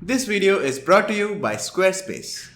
This video is brought to you by Squarespace.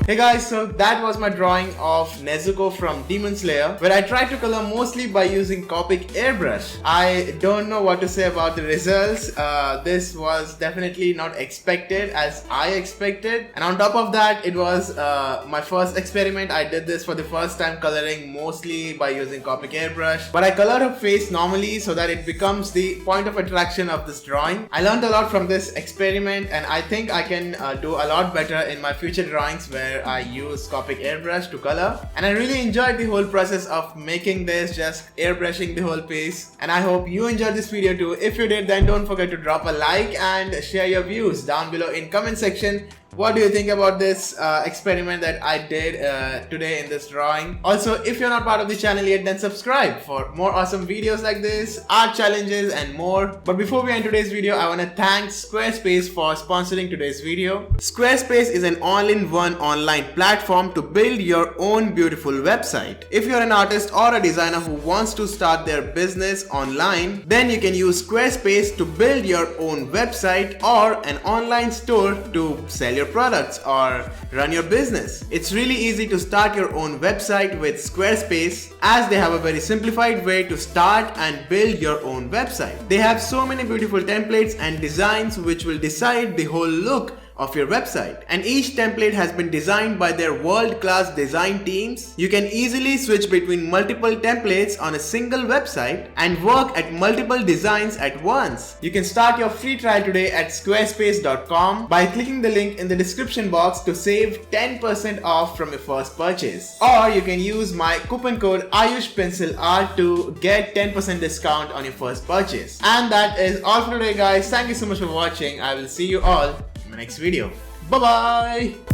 Hey guys, so that was my drawing of Nezuko from Demon Slayer, where I tried to color mostly by using Copic Airbrush. I don't know what to say about the results. This was definitely not expected as I expected, and on top of that, it was my first experiment. I did this for the first time, coloring mostly by using Copic Airbrush, but I colored her face normally so that it becomes the point of attraction of this drawing. I learned a lot from this experiment, and I think I can do a lot better in my future drawings where I use Copic Airbrush to color. And I really enjoyed the whole process of making this, just airbrushing the whole piece. And I hope you enjoyed this video too. If you did, then don't forget to drop a like and share your views down below in comment section. What do you think about this experiment that I did today in this drawing? Also, if you're not part of the channel yet, then subscribe for more awesome videos like this, art challenges and more. But before we end today's video, I want to thank Squarespace for sponsoring today's video. Squarespace is an all-in-one online platform to build your own beautiful website. If you're an artist or a designer who wants to start their business online, then you can use Squarespace to build your own website or an online store to sell your products or run your business. It's really easy to start your own website with Squarespace, as they have a very simplified way to start and build your own website. They have so many beautiful templates and designs which will decide the whole look of your website, and each template has been designed by their world-class design teams. You can easily switch between multiple templates on a single website and work at multiple designs at once. You can start your free trial today at squarespace.com by clicking the link in the description box to save 10% off from your first purchase. Or you can use my coupon code AYUSHPencilArt to get 10% discount on your first purchase. And that is all for today guys. Thank you so much for watching. I will see you all in my next video. Bye bye.